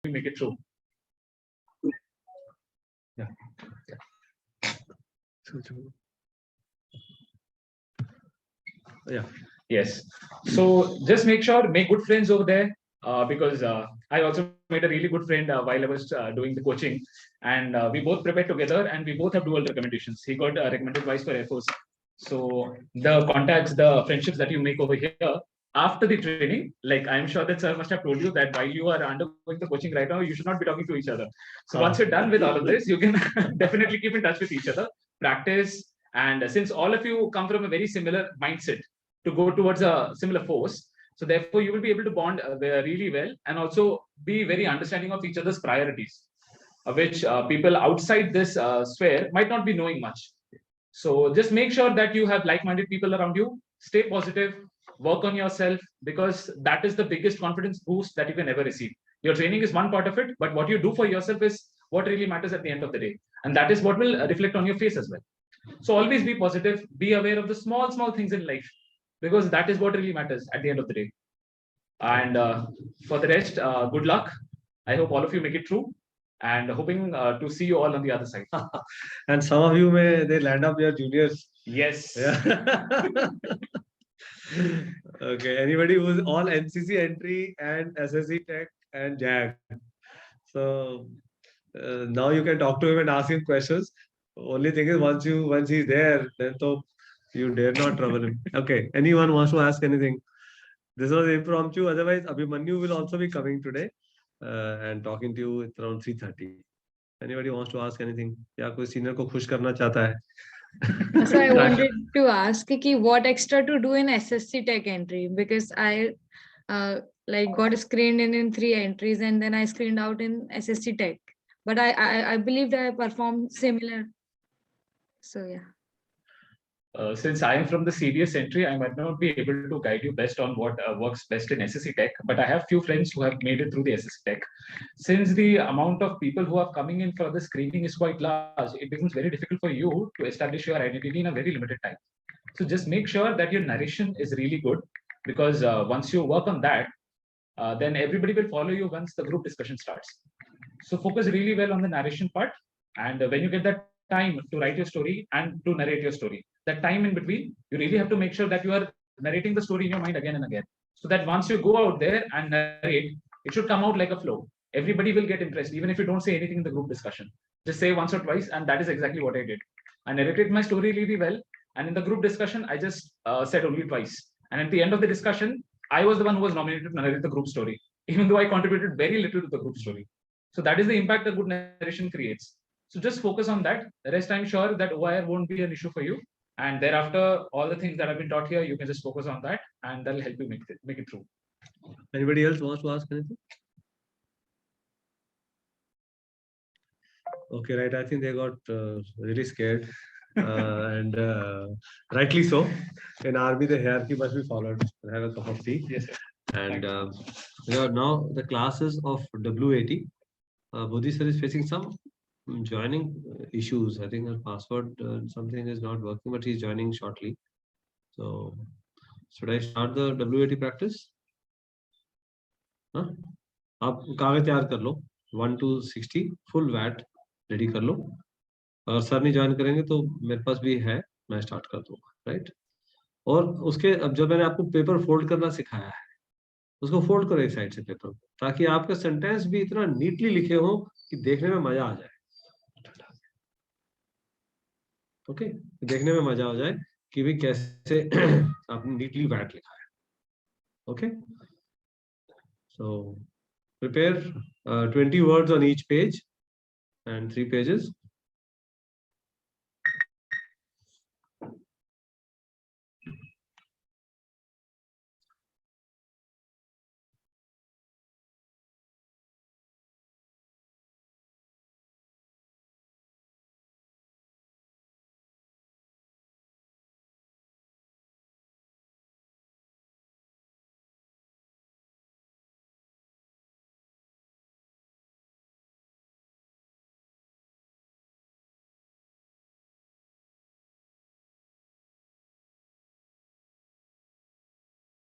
we make it through. Yeah. Yeah. Yes. So just make sure, make good friends over there, because I also made a really good friend while I was doing the coaching, and we both prepared together, and we both have dual recommendations. He got recommended twice for Air Force. So the contacts, the friendships that you make over here after the training, like I'm sure that sir must have told you that while you are undergoing the coaching right now, you should not be talking to each other. So once you're done with all of this, you can definitely keep in touch with each other, practice, and since all of you come from a very similar mindset to go towards a similar force, so therefore you will be able to bond really well, and also be very understanding of each other's priorities, which people outside this sphere might not be knowing much. So just make sure that you have like-minded people around you. Stay positive, work on yourself, because that is the biggest confidence boost that you can ever receive. Your training is one part of it, but what you do for yourself is what really matters at the end of the day, and that is what will reflect on your face as well. So always be positive, be aware of the small things in life, because that is what really matters at the end of the day. And for the rest, good luck. I hope all of you make it through, and hoping to see you all on the other side. And some of you they land up your juniors. Yes. Yeah. Okay. Anybody who's all NCC entry and SSC Tech and JAG. So now you can talk to him and ask him questions. Only thing is, once he's there, then you dare not trouble him. Okay. Anyone wants to ask anything? This was impromptu. Otherwise, Abhimanyu will also be coming today and talking to you at around 3:30. Anybody wants to ask anything? या कोई senior को खुश करना चाहता है? So I wanted to ask ki what extra to do in SSC Tech entry, because I like got screened in 3 entries, and then I screened out in SSC Tech. But I believed I performed similar. So yeah. Since I am from the CDS entry, I might not be able to guide you best on what works best in SSC Tech, but I have few friends who have made it through the SSC Tech. Since the amount of people who are coming in for the screening is quite large, it becomes very difficult for you to establish your identity in a very limited time. So just make sure that your narration is really good, because once you work on that, then everybody will follow you once the group discussion starts. So focus really well on the narration part, and when you get that time to write your story and to narrate your story, that time in between, you really have to make sure that you are narrating the story in your mind again and again, so that once you go out there and narrate, it should come out like a flow. Everybody will get impressed, even if you don't say anything in the group discussion. Just say once or twice, and that is exactly what I did. I narrated my story really well, and in the group discussion, I just said only twice. And at the end of the discussion, I was the one who was nominated to narrate the group story, even though I contributed very little to the group story. So that is the impact a good narration creates. So just focus on that. The rest, I'm sure that OIR won't be an issue for you. And thereafter, all the things that have been taught here, you can just focus on that, and that'll help you make it through. Anybody else wants to ask anything? Okay, right. I think they got really scared, and rightly so. In army, the hierarchy must be followed. Have a cup of tea. Yes, sir. And now the classes of W80. Bodhi sir is facing some joining issues. I think her password something is not working, but he's joining shortly. So should I start the W80 practice? Huh? आप कागज तैयार कर लो 1 to 60 full VAT ready कर लो. अगर sir नहीं join करेंगे तो मेरे पास भी है, मैं स्टार्ट कर दूंगा, राइट. और उसके अब जब मैंने आपको पेपर फोल्ड करना सिखाया है, उसको फोल्ड करो एक साइड से पेपर, ताकि आपके सेंटेंस भी इतना नीटली लिखे हो कि देखने में मजा आ जाए. ओके, देखने में मजा आ जाए कि भी कैसे आपने नीटली वैट लिखा है. Okay, so prepare 20 words on each page and 3 pages.